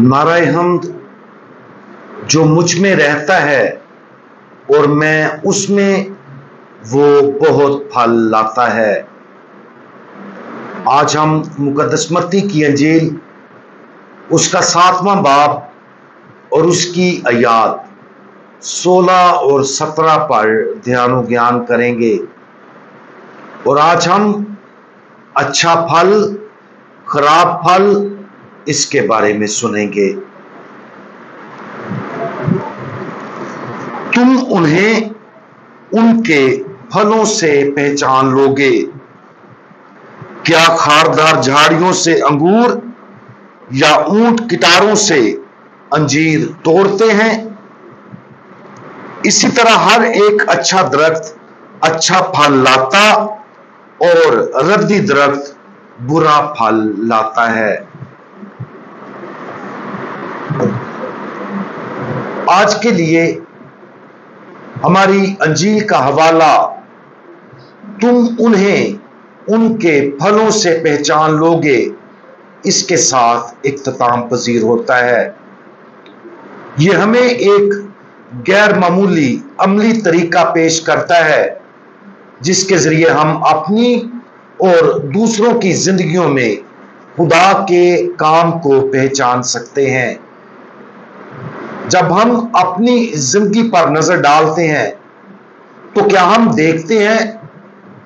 नारा हम्द जो मुझ में रहता है और मैं उसमें, वो बहुत फल लाता है। आज हम मुकद्दस मत्ती की अंजील उसका 7वां बाब और उसकी आयात 16 और 17 पर ध्यान ज्ञान करेंगे। और आज हम अच्छा फल, खराब फल, इसके बारे में सुनेंगे। तुम उन्हें उनके फलों से पहचान लोगे। क्या खारदार झाड़ियों से अंगूर या ऊंट किटारों से अंजीर तोड़ते हैं? इसी तरह हर एक अच्छा दरख्त अच्छा फल लाता और रद्दी दरख्त बुरा फल लाता है। आज के लिए हमारी अंजील का हवाला तुम उन्हें उनके फलों से पहचान लोगे, इसके साथ इख्तिताम पजीर होता है। यह हमें एक गैर मामूली अमली तरीका पेश करता है जिसके जरिए हम अपनी और दूसरों की जिंदगियों में खुदा के काम को पहचान सकते हैं। जब हम अपनी जिंदगी पर नजर डालते हैं तो क्या हम देखते हैं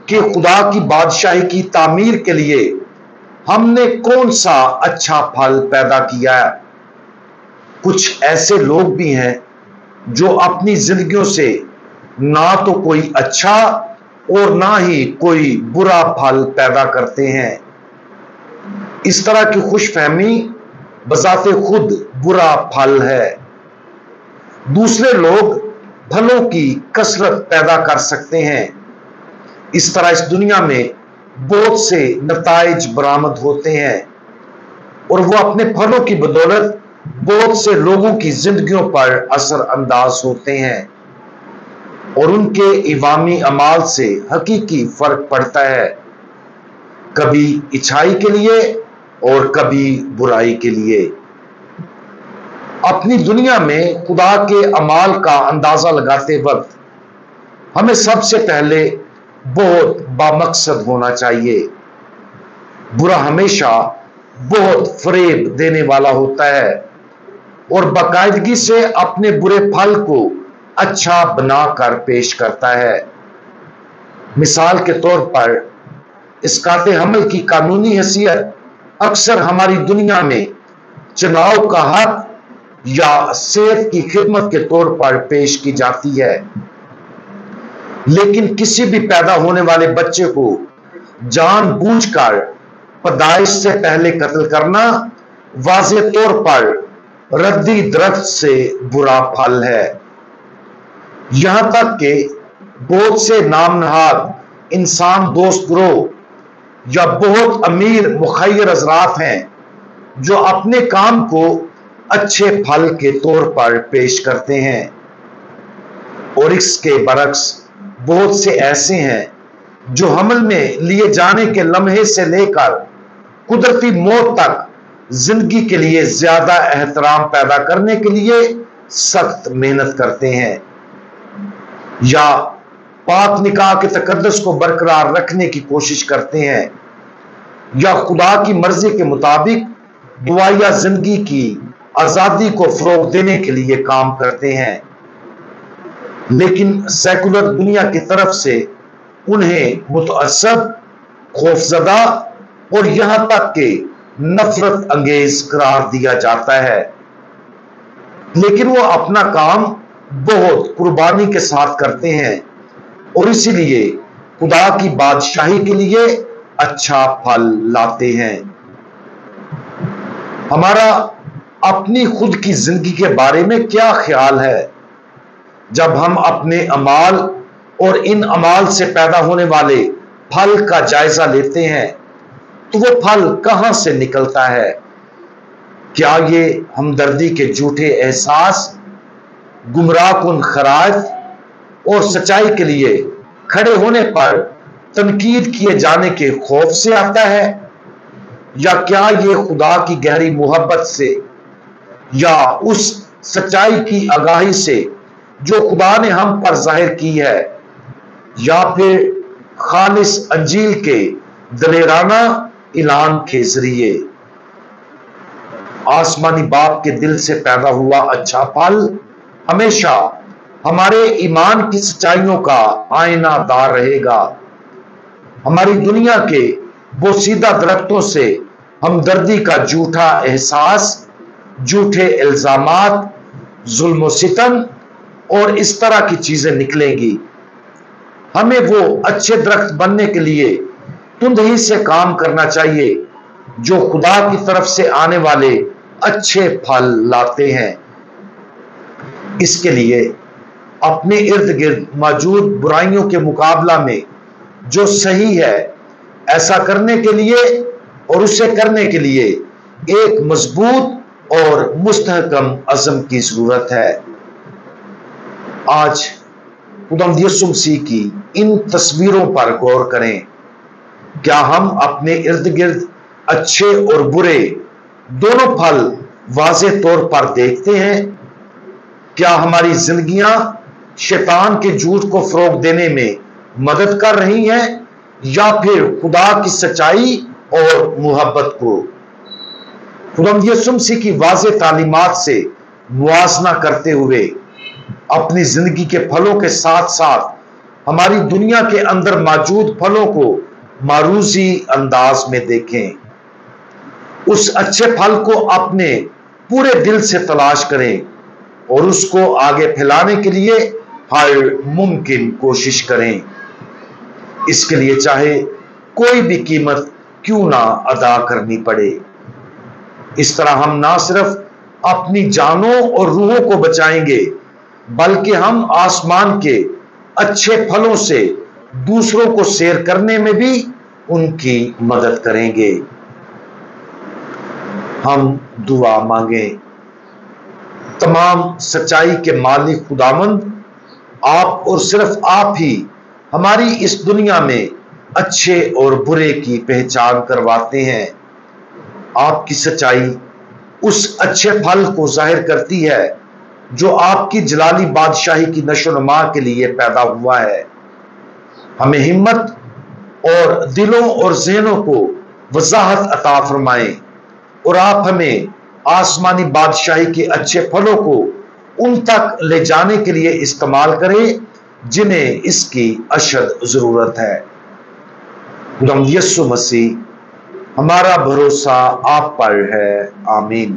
कि खुदा की बादशाही की तामीर के लिए हमने कौन सा अच्छा फल पैदा किया है? कुछ ऐसे लोग भी हैं जो अपनी जिंदगियों से ना तो कोई अच्छा और ना ही कोई बुरा फल पैदा करते हैं। इस तरह की खुशफहमी बजाते खुद बुरा फल है। दूसरे लोग फलों की कसरत पैदा कर सकते हैं। इस तरह इस दुनिया में बहुत से नताइज बरामद होते हैं और वो अपने फलों की बदौलत बहुत से लोगों की जिंदगियों पर असर अंदाज होते हैं और उनके इवामी अमाल से हकीकी फर्क पड़ता है, कभी अच्छाई के लिए और कभी बुराई के लिए। अपनी दुनिया में खुदा के अमाल का अंदाजा लगाते वक्त हमें सबसे पहले बहुत बामकसद होना चाहिए। बुरा हमेशा बहुत फरेब देने वाला होता है और बाकायदगी से अपने बुरे फल को अच्छा बनाकर पेश करता है। मिसाल के तौर पर इसकाते हमल की कानूनी हैसियत अक्सर हमारी दुनिया में चुनाव का हक या सेहत की खिदमत के तौर पर पेश की जाती है, लेकिन किसी भी पैदा होने वाले बच्चे को जानबूझकर पैदाइश से पहले कत्ल करना वाज़ेह तौर पर रद्दी दरख्त से बुरा फल है। यहां तक कि बहुत से नामनहाद इंसान दोस्त ग्रोह या बहुत अमीर मुखय्यर हज़रात हैं जो अपने काम को अच्छे फल के तौर पर पेश करते हैं, और इसके बरक्स बहुत से ऐसे हैं जो हमल में लिए जाने के लम्हे से लेकर कुदरती मौत तक जिंदगी के लिए ज्यादा एहतराम पैदा करने के लिए सख्त मेहनत करते हैं या पाक निकाह के तकद्दुस को बरकरार रखने की कोशिश करते हैं या खुदा की मर्जी के मुताबिक दुआया जिंदगी की आजादी को फरोग देने के लिए काम करते हैं, लेकिन सेकुलर दुनिया की तरफ से उन्हें मुतअस्सब, खौफजदा और यहां तक कि नफरत अंगेज करार दिया जाता है। लेकिन वो अपना काम बहुत कुर्बानी के साथ करते हैं और इसीलिए खुदा की बादशाही के लिए अच्छा फल लाते हैं। हमारा अपनी खुद की जिंदगी के बारे में क्या ख्याल है? जब हम अपने अमाल और इन अमाल से पैदा होने वाले फल का जायजा लेते हैं तो वो फल कहां से निकलता है? क्या ये हमदर्दी के झूठे एहसास, गुमराहकुन खराज और सच्चाई के लिए खड़े होने पर तनकीद किए जाने के खौफ से आता है, या क्या ये खुदा की गहरी मोहब्बत से یا اس سچائی کی آگاہی سے جو خدا نے ہم پر ظاہر کی ہے، یا پھر خالص انجیل کے دلیرانہ اعلان کے ذریعے؟ آسمانی باپ کے دل سے پیدا ہوا اچھا پھل ہمیشہ ہمارے ایمان کی سچائیوں کا آئینہ دار رہے گا۔ ہماری دنیا کے بوسیدہ درختوں سے ہمدردی کا جھوٹا احساس، جھوٹے الزامات، ظلم و ستم اور اس طرح کی چیزیں نکلیں گی۔ ہمیں وہ اچھے درخت بننے کے لیے تندہی سے کام کرنا چاہیے جو خدا کی طرف سے آنے والے اچھے پھل لاتے ہیں۔ اس کے لیے اپنے ارد گرد موجود برائیوں کے مقابلہ میں جو صحیح ہے ایسا کرنے کے لیے اور اسے کرنے کے لیے ایک مضبوط اور مستحکم عزم کی ضرورت ہے۔ آج خداوند یسوع مسیح کی ان تصویروں پر غور کریں۔ کیا ہم اپنے ارد گرد اچھے اور برے دونوں پھل واضح طور پر دیکھتے ہیں؟ کیا ہماری زندگیاں شیطان کے جھوٹ کو فروغ دینے میں مدد کر رہی ہیں یا پھر خدا کی سچائی اور محبت کو؟ خداوند یسوع مسیح کی واضح تعلیمات سے موازنہ کرتے ہوئے اپنی زندگی کے پھلوں کے ساتھ ساتھ ہماری دنیا کے اندر موجود پھلوں کو معروضی انداز میں دیکھیں۔ اس اچھے پھل کو اپنے پورے دل سے تلاش کریں اور اس کو آگے پھیلانے کے لیے ہر ممکن کوشش کریں، اس کے لیے چاہے کوئی بھی قیمت کیوں نہ ادا کرنی پڑے۔ اس طرح ہم نہ صرف اپنی جانوں اور روحوں کو بچائیں گے بلکہ ہم آسمان کے اچھے پھلوں سے دوسروں کو سیر کرنے میں بھی ان کی مدد کریں گے۔ ہم دعا مانگیں۔ تمام سچائی کے مالک خداوند، آپ اور صرف آپ ہی ہماری اس دنیا میں اچھے اور برے کی پہچان کرواتے ہیں۔ آپ کی سچائی اس اچھے پھل کو ظاہر کرتی ہے جو آپ کی جلالی بادشاہی کی نشو و نما کے لیے پیدا ہوا ہے۔ ہمیں ہمت اور دلوں اور ذہنوں کو وضاحت عطا فرمائیں اور آپ ہمیں آسمانی بادشاہی کے اچھے پھلوں کو ان تک لے جانے کے لیے استعمال کریں جنہیں اس کی اشد ضرورت ہے۔ خداوند یسوع مسیح، ہمارا بھروسہ آپ پر ہے۔ آمین۔